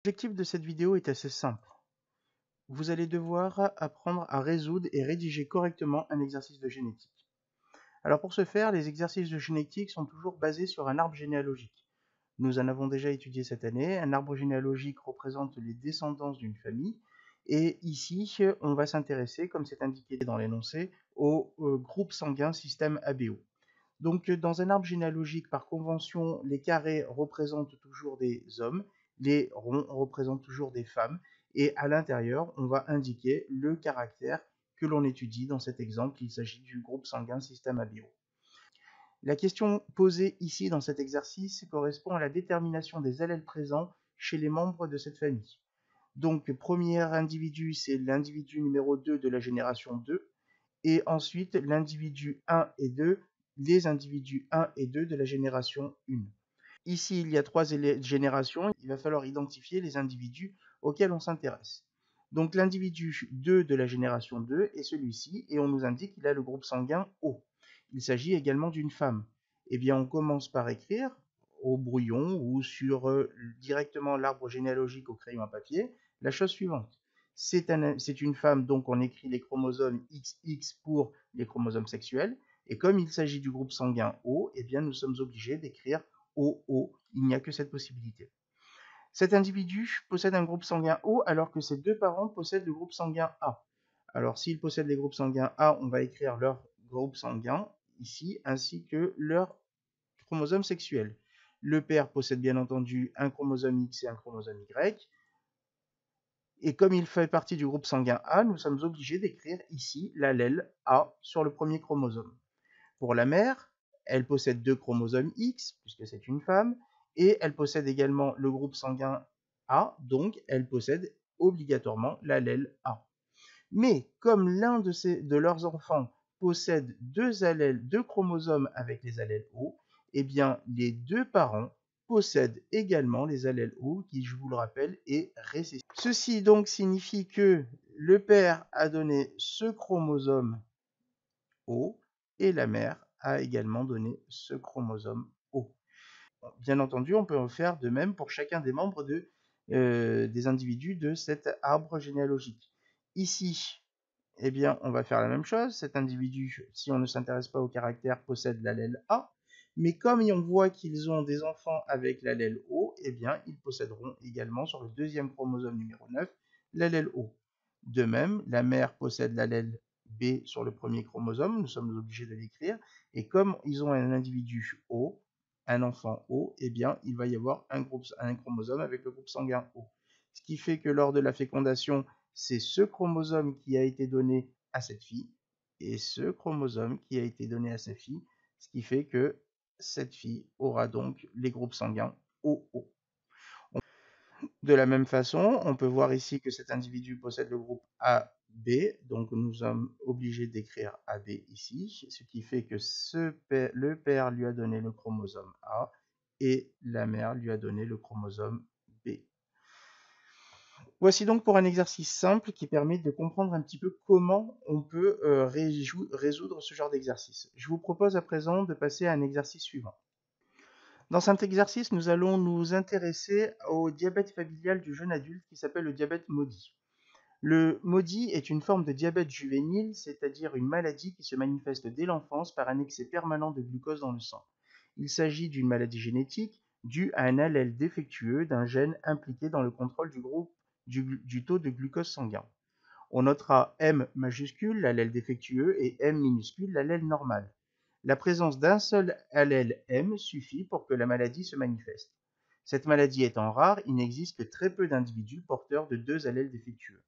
L'objectif de cette vidéo est assez simple. Vous allez devoir apprendre à résoudre et rédiger correctement un exercice de génétique. Alors pour ce faire, les exercices de génétique sont toujours basés sur un arbre généalogique. Nous en avons déjà étudié cette année. Un arbre généalogique représente les descendances d'une famille. Et ici, on va s'intéresser, comme c'est indiqué dans l'énoncé, au groupe sanguin système ABO. Donc, dans un arbre généalogique, par convention, les carrés représentent toujours des hommes, les ronds représentent toujours des femmes, et à l'intérieur, on va indiquer le caractère que l'on étudie. Dans cet exemple, il s'agit du groupe sanguin système ABO. La question posée ici dans cet exercice correspond à la détermination des allèles présents chez les membres de cette famille. Donc, premier individu, c'est l'individu numéro 2 de la génération 2, et ensuite l'individu 1 et 2, les individus 1 et 2 de la génération 1. Ici, il y a 3 générations, il va falloir identifier les individus auxquels on s'intéresse. Donc l'individu 2 de la génération 2 est celui-ci, et on nous indique qu'il a le groupe sanguin O. Il s'agit également d'une femme. Eh bien, on commence par écrire au brouillon ou sur directement l'arbre généalogique au crayon à papier la chose suivante. C'est une femme, donc on écrit les chromosomes XX pour les chromosomes sexuels, et comme il s'agit du groupe sanguin O, eh bien nous sommes obligés d'écrire OO, il n'y a que cette possibilité. Cet individu possède un groupe sanguin O alors que ses deux parents possèdent le groupe sanguin A. Alors s'ils possèdent les groupes sanguins A, on va écrire leur groupe sanguin ici, ainsi que leur chromosome sexuel. Le père possède bien entendu un chromosome X et un chromosome Y, et comme il fait partie du groupe sanguin A, nous sommes obligés d'écrire ici l'allèle A sur le premier chromosome. Pour la mère, elle possède deux chromosomes X, puisque c'est une femme, et elle possède également le groupe sanguin A, donc elle possède obligatoirement l'allèle A. Mais comme l'un de leurs enfants possède deux chromosomes avec les allèles O, eh bien les deux parents possèdent également les allèles O, qui, je vous le rappelle, est récessif. Ceci donc signifie que le père a donné ce chromosome O et la mère a également donné ce chromosome O. Bien entendu, on peut faire de même pour chacun des membres des individus de cet arbre généalogique. Ici, eh bien, on va faire la même chose. Cet individu, si on ne s'intéresse pas au caractère, possède l'allèle A. Mais comme on voit qu'ils ont des enfants avec l'allèle O, eh bien, ils posséderont également sur le deuxième chromosome numéro 9 l'allèle O. De même, la mère possède l'allèle B sur le premier chromosome, nous sommes obligés de l'écrire. Et comme ils ont un individu O, un enfant O, eh bien, il va y avoir un chromosome avec le groupe sanguin O. Ce qui fait que lors de la fécondation, c'est ce chromosome qui a été donné à cette fille et ce chromosome qui a été donné à sa fille, ce qui fait que cette fille aura donc les groupes sanguins OO. De la même façon, on peut voir ici que cet individu possède le groupe AB, donc nous sommes obligés d'écrire AB ici, ce qui fait que le père lui a donné le chromosome A et la mère lui a donné le chromosome B. Voici donc pour un exercice simple qui permet de comprendre un petit peu comment on peut résoudre ce genre d'exercice. Je vous propose à présent de passer à un exercice suivant. Dans cet exercice, nous allons nous intéresser au diabète familial du jeune adulte qui s'appelle le diabète maudit. Le maudit est une forme de diabète juvénile, c'est-à-dire une maladie qui se manifeste dès l'enfance par un excès permanent de glucose dans le sang. Il s'agit d'une maladie génétique due à un allèle défectueux d'un gène impliqué dans le contrôle du taux de glucose sanguin. On notera M majuscule, l'allèle défectueux, et M minuscule, l'allèle normal. La présence d'un seul allèle M suffit pour que la maladie se manifeste. Cette maladie étant rare, il n'existe que très peu d'individus porteurs de deux allèles défectueux.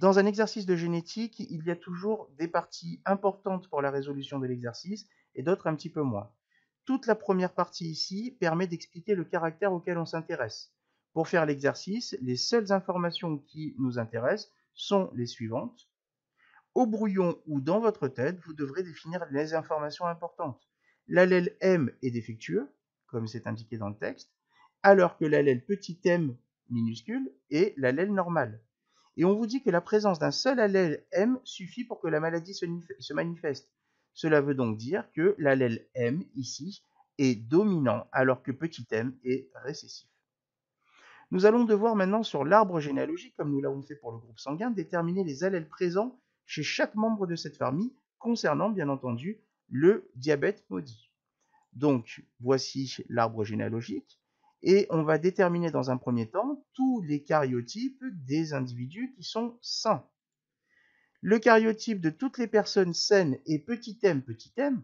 Dans un exercice de génétique, il y a toujours des parties importantes pour la résolution de l'exercice et d'autres un petit peu moins. Toute la première partie ici permet d'expliquer le caractère auquel on s'intéresse. Pour faire l'exercice, les seules informations qui nous intéressent sont les suivantes. Au brouillon ou dans votre tête, vous devrez définir les informations importantes. L'allèle M est défectueux, comme c'est indiqué dans le texte, alors que l'allèle petit m minuscule est l'allèle normal. Et on vous dit que la présence d'un seul allèle M suffit pour que la maladie se manifeste. Cela veut donc dire que l'allèle M ici est dominant alors que petit m est récessif. Nous allons devoir maintenant, sur l'arbre généalogique, comme nous l'avons fait pour le groupe sanguin, déterminer les allèles présents chez chaque membre de cette famille, concernant bien entendu le diabète maudit. Donc, voici l'arbre généalogique, et on va déterminer dans un premier temps tous les cariotypes des individus qui sont sains. Le cariotype de toutes les personnes saines est m,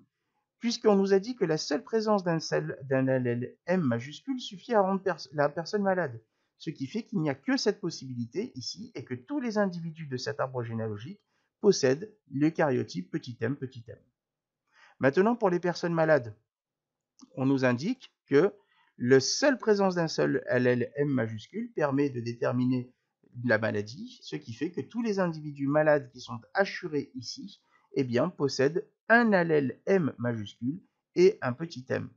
puisqu'on nous a dit que la seule présence d'un allèle M majuscule suffit à rendre la personne malade. Ce qui fait qu'il n'y a que cette possibilité ici et que tous les individus de cet arbre généalogique possèdent le cariotype m. Maintenant, pour les personnes malades, on nous indique que la seule présence d'un seul allèle M majuscule permet de déterminer la maladie, ce qui fait que tous les individus malades qui sont assurés ici, eh bien, possèdent un allèle M majuscule et un petit m.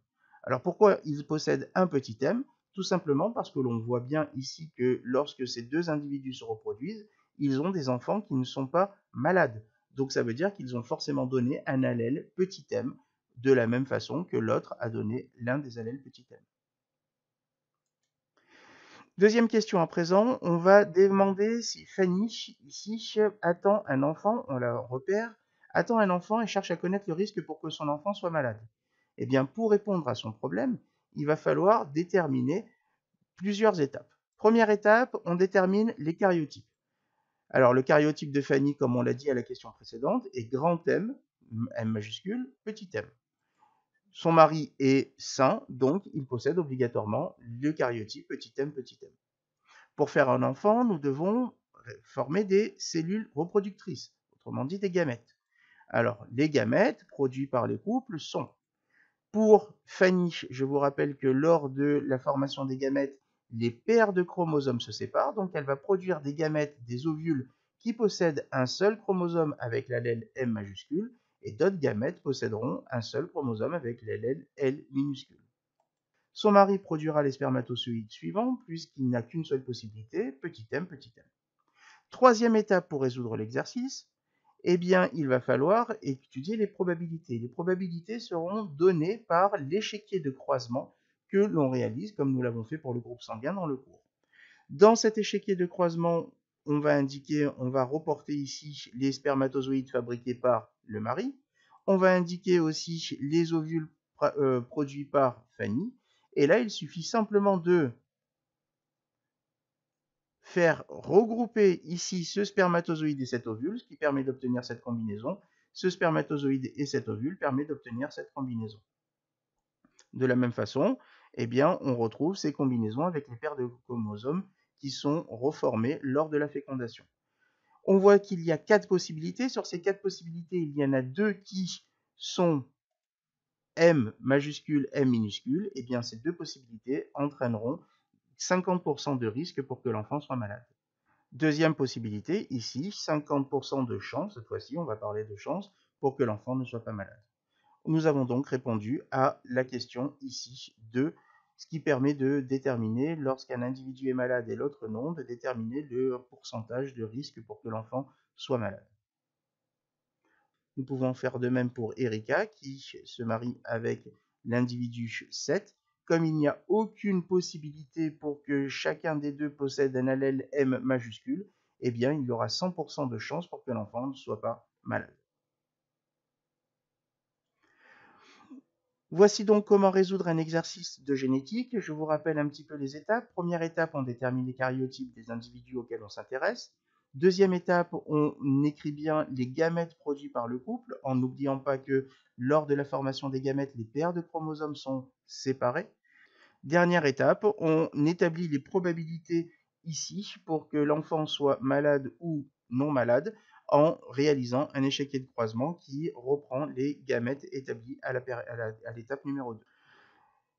Alors pourquoi ils possèdent un petit m? Tout simplement parce que l'on voit bien ici que lorsque ces deux individus se reproduisent, ils ont des enfants qui ne sont pas malades. Donc ça veut dire qu'ils ont forcément donné un allèle petit m, de la même façon que l'autre a donné l'un des allèles petit m. Deuxième question à présent, on va demander si Fanny, ici, attend un enfant, on la repère, attend un enfant et cherche à connaître le risque pour que son enfant soit malade. Eh bien, pour répondre à son problème, il va falloir déterminer plusieurs étapes. Première étape, on détermine les cariotypes. Alors, le cariotype de Fanny, comme on l'a dit à la question précédente, est grand M, M majuscule, petit m. Son mari est sain, donc il possède obligatoirement le cariotype m. Pour faire un enfant, nous devons former des cellules reproductrices, autrement dit des gamètes. Alors, les gamètes produits par les couples sont, pour Fanny, je vous rappelle que lors de la formation des gamètes, les paires de chromosomes se séparent, donc elle va produire des gamètes, des ovules qui possèdent un seul chromosome avec l'allèle M majuscule, et d'autres gamètes posséderont un seul chromosome avec l'allèle L minuscule. Son mari produira les spermatozoïdes suivants, puisqu'il n'a qu'une seule possibilité, petit m. Troisième étape pour résoudre l'exercice, eh bien, il va falloir étudier les probabilités. Les probabilités seront données par l'échiquier de croisement que l'on réalise, comme nous l'avons fait pour le groupe sanguin dans le cours. Dans cet échiquier de croisement, on va reporter ici les spermatozoïdes fabriqués par le mari. On va indiquer aussi les ovules produits par Fanny. Et là, il suffit simplement de faire regrouper ici ce spermatozoïde et cet ovule, ce qui permet d'obtenir cette combinaison. Ce spermatozoïde et cet ovule permet d'obtenir cette combinaison. De la même façon, eh bien, on retrouve ces combinaisons avec les paires de chromosomes qui sont reformées lors de la fécondation. On voit qu'il y a 4 possibilités. Sur ces 4 possibilités, il y en a 2 qui sont M majuscule, M minuscule. Eh bien, ces 2 possibilités entraîneront 50% de risque pour que l'enfant soit malade. Deuxième possibilité, ici, 50% de chance, cette fois-ci, on va parler de chance, pour que l'enfant ne soit pas malade. Nous avons donc répondu à la question ici de ce qui permet de déterminer, lorsqu'un individu est malade et l'autre non, de déterminer le pourcentage de risque pour que l'enfant soit malade. Nous pouvons faire de même pour Erika, qui se marie avec l'individu 7. Comme il n'y a aucune possibilité pour que chacun des deux possède un allèle M majuscule, eh bien, il y aura 100% de chance pour que l'enfant ne soit pas malade. Voici donc comment résoudre un exercice de génétique. Je vous rappelle un petit peu les étapes. Première étape, on détermine les cariotypes des individus auxquels on s'intéresse. Deuxième étape, on écrit bien les gamètes produits par le couple, en n'oubliant pas que lors de la formation des gamètes, les paires de chromosomes sont séparées. Dernière étape, on établit les probabilités ici pour que l'enfant soit malade ou non malade en réalisant un échiquier de croisement qui reprend les gamètes établis à l'étape numéro 2.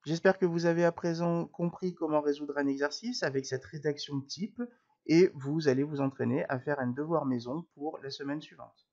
J'espère que vous avez à présent compris comment résoudre un exercice avec cette rédaction type et vous allez vous entraîner à faire un devoir maison pour la semaine suivante.